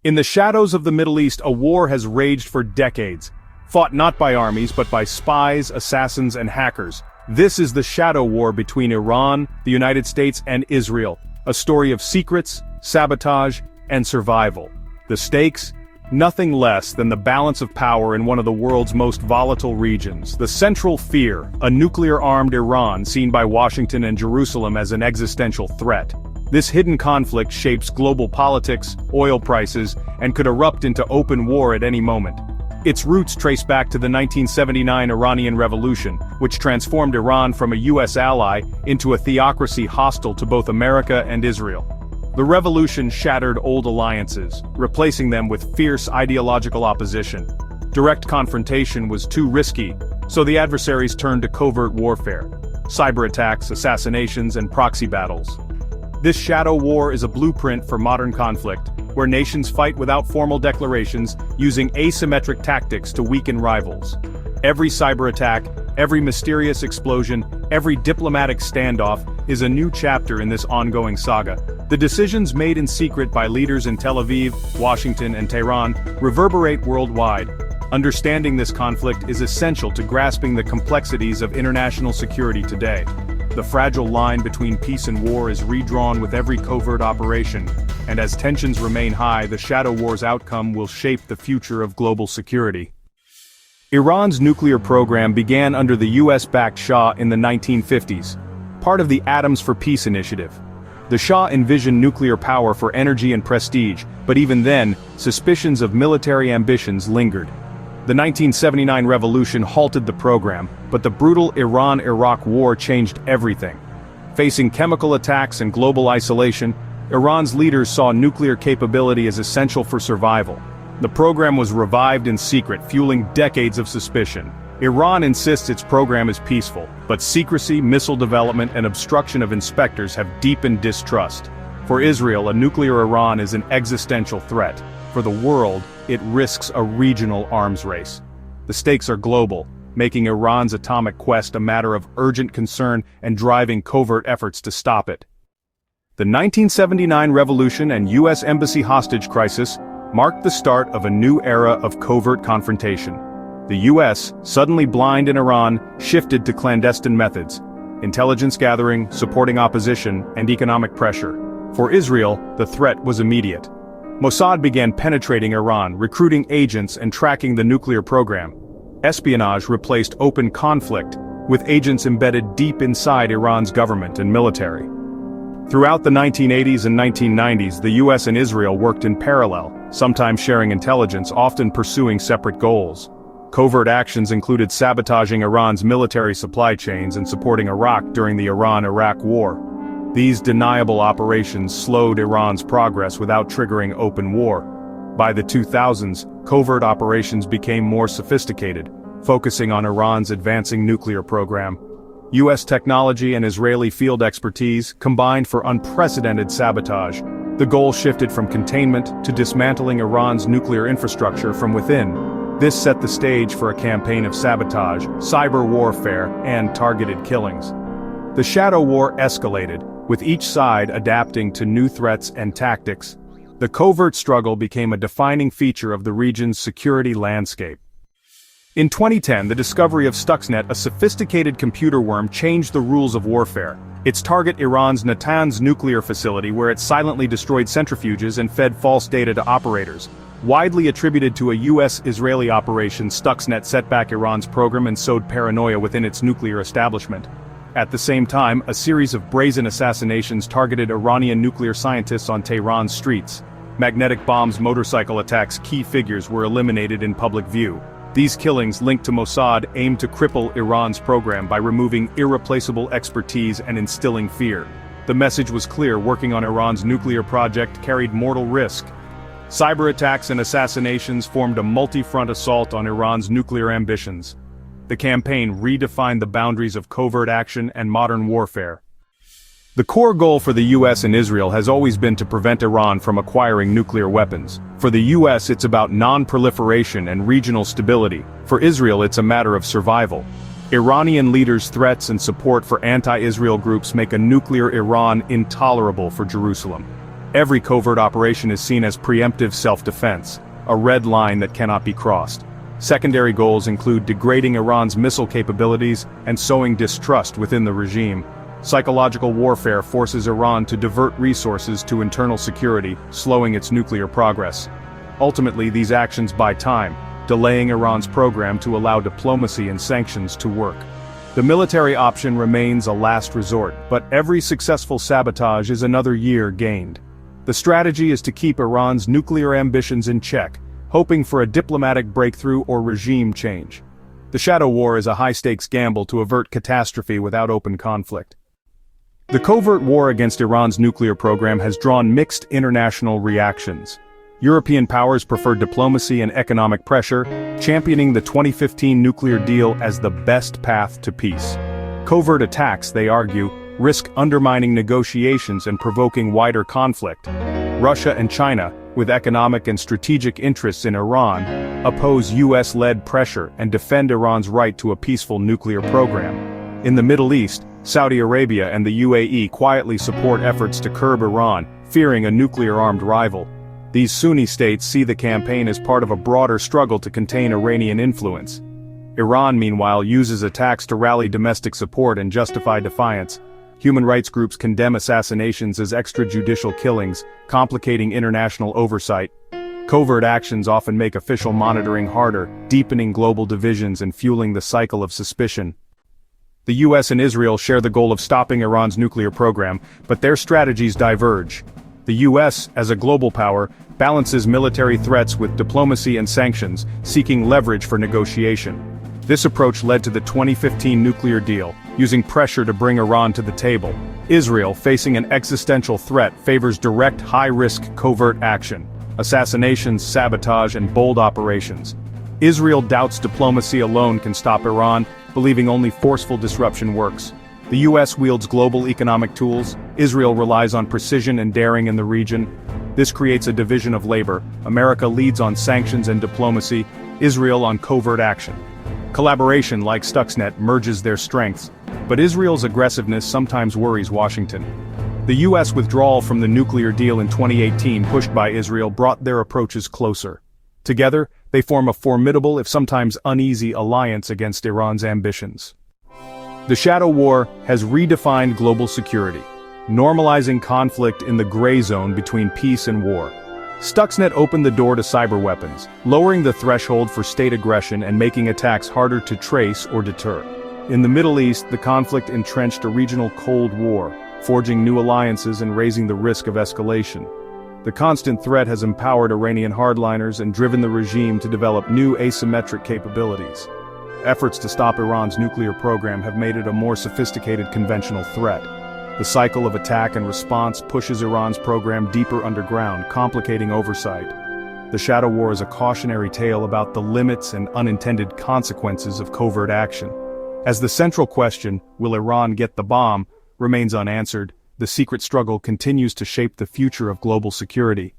In the shadows of the Middle East, a war has raged for decades, fought not by armies but by spies, assassins, and hackers. This is the shadow war between Iran, the United States, and Israel, a story of secrets, sabotage, and survival. The stakes? Nothing less than the balance of power in one of the world's most volatile regions. The central fear, a nuclear-armed Iran seen by Washington and Jerusalem as an existential threat. This hidden conflict shapes global politics, oil prices, and could erupt into open war at any moment. Its roots trace back to the 1979 Iranian Revolution, which transformed Iran from a U.S. ally into a theocracy hostile to both America and Israel. The revolution shattered old alliances, replacing them with fierce ideological opposition. Direct confrontation was too risky, so the adversaries turned to covert warfare, cyber attacks, assassinations, and proxy battles. This shadow war is a blueprint for modern conflict, where nations fight without formal declarations, using asymmetric tactics to weaken rivals. Every cyber attack, every mysterious explosion, every diplomatic standoff is a new chapter in this ongoing saga. The decisions made in secret by leaders in Tel Aviv, Washington, and Tehran reverberate worldwide. Understanding this conflict is essential to grasping the complexities of international security today. The fragile line between peace and war is redrawn with every covert operation, and as tensions remain high, the shadow war's outcome will shape the future of global security. Iran's nuclear program began under the US-backed Shah in the 1950s, part of the Atoms for Peace initiative. The Shah envisioned nuclear power for energy and prestige, but even then, suspicions of military ambitions lingered. The 1979 revolution halted the program, but the brutal Iran-Iraq war changed everything. Facing chemical attacks and global isolation, Iran's leaders saw nuclear capability as essential for survival. The program was revived in secret, fueling decades of suspicion. Iran insists its program is peaceful, but secrecy, missile development, and obstruction of inspectors have deepened distrust. For Israel, a nuclear Iran is an existential threat. For the world, it risks a regional arms race. The stakes are global, making Iran's atomic quest a matter of urgent concern and driving covert efforts to stop it. The 1979 revolution and U.S. embassy hostage crisis marked the start of a new era of covert confrontation. The U.S., suddenly blind in Iran, shifted to clandestine methods: intelligence gathering, supporting opposition, and economic pressure. For Israel, the threat was immediate. Mossad began penetrating Iran, recruiting agents and tracking the nuclear program. Espionage replaced open conflict, with agents embedded deep inside Iran's government and military. Throughout the 1980s and 1990s, the US and Israel worked in parallel, sometimes sharing intelligence, often pursuing separate goals. Covert actions included sabotaging Iran's military supply chains and supporting Iraq during the Iran-Iraq War. These deniable operations slowed Iran's progress without triggering open war. By the 2000s, covert operations became more sophisticated, focusing on Iran's advancing nuclear program. US technology and Israeli field expertise combined for unprecedented sabotage. The goal shifted from containment to dismantling Iran's nuclear infrastructure from within. This set the stage for a campaign of sabotage, cyber warfare, and targeted killings. The shadow war escalated, with each side adapting to new threats and tactics. The covert struggle became a defining feature of the region's security landscape. In 2010, the discovery of Stuxnet, a sophisticated computer worm, changed the rules of warfare. Its target, Iran's Natanz nuclear facility, where it silently destroyed centrifuges and fed false data to operators. Widely attributed to a US-Israeli operation, Stuxnet set back Iran's program and sowed paranoia within its nuclear establishment. At the same time, a series of brazen assassinations targeted Iranian nuclear scientists on Tehran's streets. Magnetic bombs, motorcycle attacks, key figures were eliminated in public view. These killings, linked to Mossad, aimed to cripple Iran's program by removing irreplaceable expertise and instilling fear. The message was clear: working on Iran's nuclear project carried mortal risk. Cyber attacks and assassinations formed a multi-front assault on Iran's nuclear ambitions. The campaign redefined the boundaries of covert action and modern warfare. The core goal for the US and Israel has always been to prevent Iran from acquiring nuclear weapons. For the US, it's about non-proliferation and regional stability. For Israel, it's a matter of survival. Iranian leaders' threats and support for anti-Israel groups make a nuclear Iran intolerable for Jerusalem. Every covert operation is seen as preemptive self-defense, a red line that cannot be crossed. Secondary goals include degrading Iran's missile capabilities and sowing distrust within the regime. Psychological warfare forces Iran to divert resources to internal security, slowing its nuclear progress. Ultimately, these actions buy time, delaying Iran's program to allow diplomacy and sanctions to work. The military option remains a last resort, but every successful sabotage is another year gained. The strategy is to keep Iran's nuclear ambitions in check, hoping for a diplomatic breakthrough or regime change. The shadow war is a high-stakes gamble to avert catastrophe without open conflict. The covert war against Iran's nuclear program has drawn mixed international reactions. European powers prefer diplomacy and economic pressure, championing the 2015 nuclear deal as the best path to peace. Covert attacks, they argue, risk undermining negotiations and provoking wider conflict. Russia and China, with economic and strategic interests in Iran, oppose US-led pressure and defend Iran's right to a peaceful nuclear program. In the Middle East, Saudi Arabia and the UAE quietly support efforts to curb Iran, fearing a nuclear-armed rival. These Sunni states see the campaign as part of a broader struggle to contain Iranian influence. Iran, meanwhile, uses attacks to rally domestic support and justify defiance. Human rights groups condemn assassinations as extrajudicial killings, complicating international oversight. Covert actions often make official monitoring harder, deepening global divisions and fueling the cycle of suspicion. The US and Israel share the goal of stopping Iran's nuclear program, but their strategies diverge. The US, as a global power, balances military threats with diplomacy and sanctions, seeking leverage for negotiation. This approach led to the 2015 nuclear deal, using pressure to bring Iran to the table. Israel, facing an existential threat, favors direct high-risk covert action, assassinations, sabotage, and bold operations. Israel doubts diplomacy alone can stop Iran, believing only forceful disruption works. The US wields global economic tools, Israel relies on precision and daring in the region. This creates a division of labor. America leads on sanctions and diplomacy, Israel on covert action. Collaboration, like Stuxnet, merges their strengths, but Israel's aggressiveness sometimes worries Washington. The US withdrawal from the nuclear deal in 2018, pushed by Israel, brought their approaches closer. Together, they form a formidable, if sometimes uneasy, alliance against Iran's ambitions. The shadow war has redefined global security, normalizing conflict in the gray zone between peace and war. Stuxnet opened the door to cyber weapons, lowering the threshold for state aggression and making attacks harder to trace or deter. In the Middle East, the conflict entrenched a regional Cold War, forging new alliances and raising the risk of escalation. The constant threat has empowered Iranian hardliners and driven the regime to develop new asymmetric capabilities. Efforts to stop Iran's nuclear program have made it a more sophisticated conventional threat. The cycle of attack and response pushes Iran's program deeper underground, complicating oversight. The shadow war is a cautionary tale about the limits and unintended consequences of covert action. As the central question, will Iran get the bomb, remains unanswered, the secret struggle continues to shape the future of global security.